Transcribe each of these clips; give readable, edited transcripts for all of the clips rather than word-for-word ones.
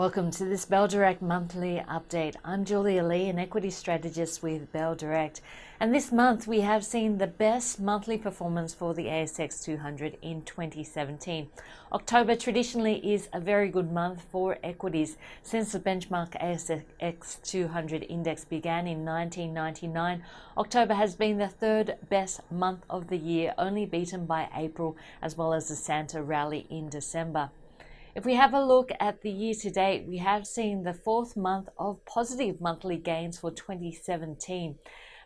Welcome to this Bell Direct monthly update. I'm Julia Lee, an equity strategist with Bell Direct. And this month we have seen the best monthly performance for the ASX 200 in 2017. October traditionally is a very good month for equities. Since the benchmark ASX 200 index began in 1999, October has been the third best month of the year, only beaten by April as well as the Santa rally in December. If we have a look at the year to date, we have seen the fourth month of positive monthly gains for 2017.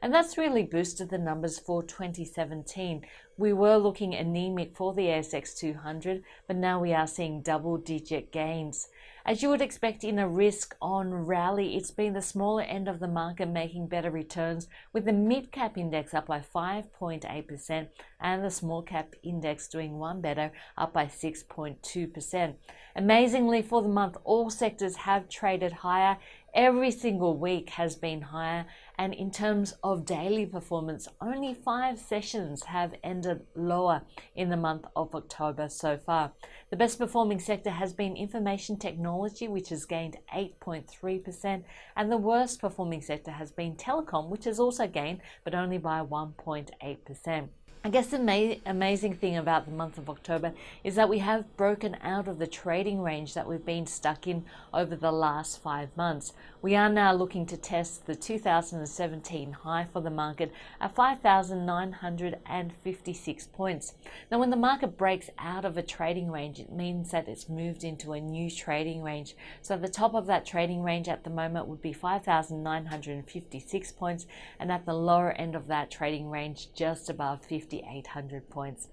And that's really boosted the numbers for 2017. We were looking anemic for the ASX 200, but now we are seeing double-digit gains. As you would expect in a risk-on rally, it's been the smaller end of the market making better returns, with the mid-cap index up by 5.8% and the small-cap index doing one better, up by 6.2%. Amazingly, for the month, all sectors have traded higher. Every single week has been higher, and in terms of daily performance, only 5 sessions have ended lower in the month of October so far. The best performing sector has been information technology, which has gained 8.3%, and the worst performing sector has been telecom, which has also gained, but only by 1.8%. I guess the amazing thing about the month of October is that we have broken out of the trading range that we've been stuck in over the last 5 months. We are now looking to test the 2017 high for the market at 5,956 points. Now, when the market breaks out of a trading range, it means that it's moved into a new trading range. So the top of that trading range at the moment would be 5,956 points, and at the lower end of that trading range, just above 5,800 points.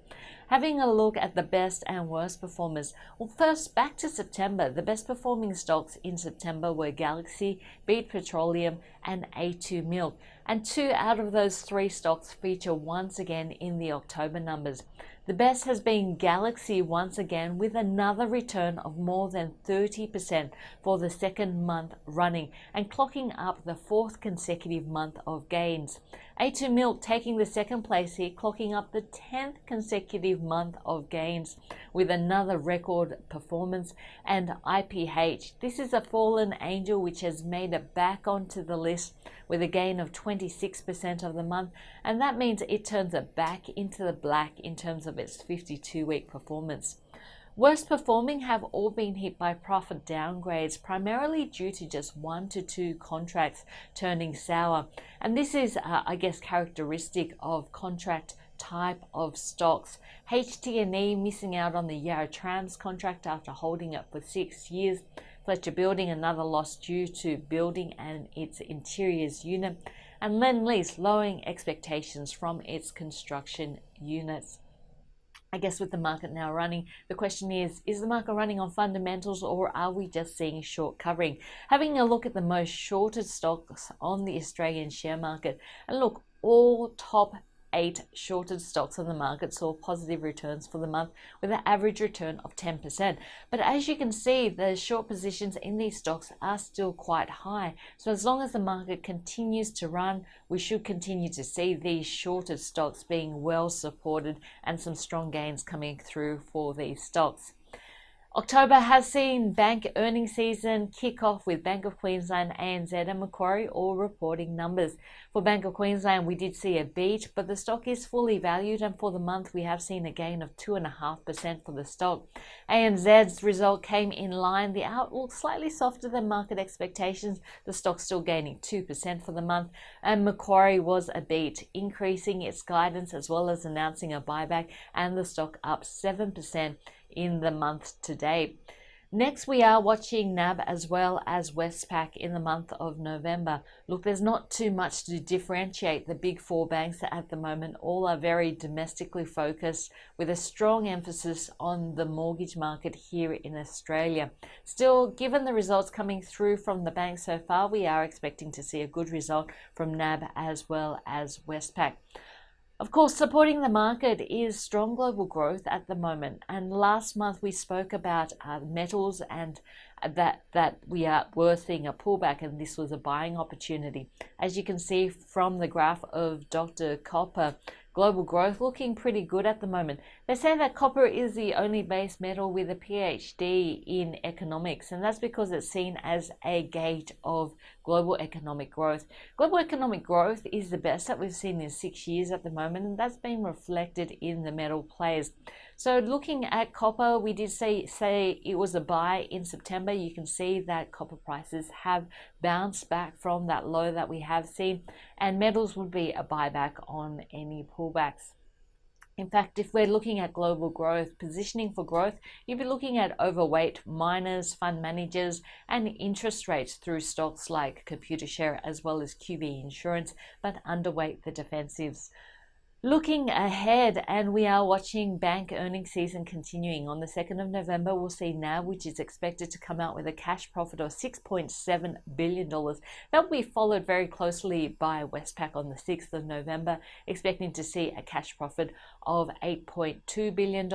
Having a look at the best and worst performers. Well, first, back to September. The best performing stocks in September were Galaxy, Beat Petroleum, and A2 Milk. And 2 out of those 3 stocks feature once again in the October numbers. The best has been Galaxy once again, with another return of more than 30% for the second month running and clocking up the 4th consecutive month of gains. A2 Milk taking the second place here, clocking up the 10th consecutive month of gains with another record performance. And IPH, this is a fallen angel which has made it back onto the list with a gain of 26% of the month, and that means it turns it back into the black in terms of its 52-week performance. Worst performing have all been hit by profit downgrades, primarily due to just 1 to 2 contracts turning sour. And this is, I guess, characteristic of contract type of stocks. HT&E missing out on the Yarra Trams contract after holding it for 6 years. Fletcher Building, another loss due to building and its interiors unit. And Lendlease lowering expectations from its construction units. I guess with the market now running, the question is the market running on fundamentals, or are we just seeing short covering? Having a look at the most shorted stocks on the Australian share market, and look, all top 8 shorted stocks on the market saw positive returns for the month with an average return of 10%. But as you can see, the short positions in these stocks are still quite high. So as long as the market continues to run, we should continue to see these shorted stocks being well supported and some strong gains coming through for these stocks. October has seen bank earnings season kick off with Bank of Queensland, ANZ and Macquarie all reporting numbers. For Bank of Queensland, we did see a beat, but the stock is fully valued, and for the month we have seen a gain of 2.5% for the stock. ANZ's result came in line. The outlook slightly softer than market expectations. The stock still gaining 2% for the month, and Macquarie was a beat, increasing its guidance as well as announcing a buyback, and the stock up 7% in the month to date. Next, we are watching NAB as well as Westpac in the month of November. Look, there's not too much to differentiate the big 4 banks at the moment. All are very domestically focused with a strong emphasis on the mortgage market here in Australia. Still, given the results coming through from the banks so far, we are expecting to see a good result from NAB as well as Westpac. Of course, supporting the market is strong global growth at the moment. And last month we spoke about metals and that we were seeing a pullback, and this was a buying opportunity. As you can see from the graph of Dr. Copper, Global growth looking pretty good at the moment. They say that copper is the only base metal with a PhD in economics, and that's because it's seen as a gauge of global economic growth. Global economic growth is the best that we've seen in 6 years at the moment, and that's been reflected in the metal players. So looking at copper, we did say it was a buy in September. You can see that copper prices have bounced back from that low that we have seen, and metals would be a buyback on any pullbacks. In fact, if we're looking at global growth, positioning for growth, you'd be looking at overweight miners, fund managers, and interest rates through stocks like Computershare as well as QBE Insurance, but underweight the defensives. Looking ahead, and we are watching bank earnings season continuing. On the 2nd of November, we'll see NAB, which is expected to come out with a cash profit of $6.7 billion. That will be followed very closely by Westpac on the 6th of November, expecting to see a cash profit of $8.2 billion.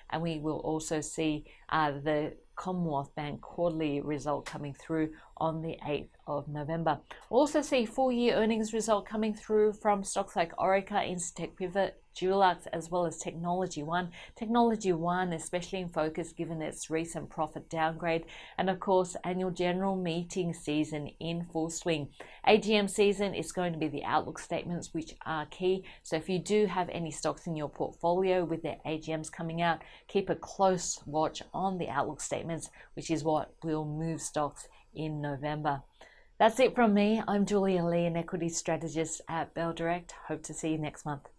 And we will also see the Commonwealth Bank quarterly result coming through on the 8th of November. We'll also see full-year earnings result coming through from stocks like Orica, Incitec Pivot, Dulux, as well as Technology One. Technology One especially in focus given its recent profit downgrade, and of course annual general meeting season in full swing. AGM season is going to be the outlook statements, which are key. So if you do have any stocks in your portfolio with their AGMs coming out, keep a close watch on the outlook statements, which is what will move stocks in November. That's it from me. I'm Julia Lee, an equity strategist at Bell Direct. Hope to see you next month.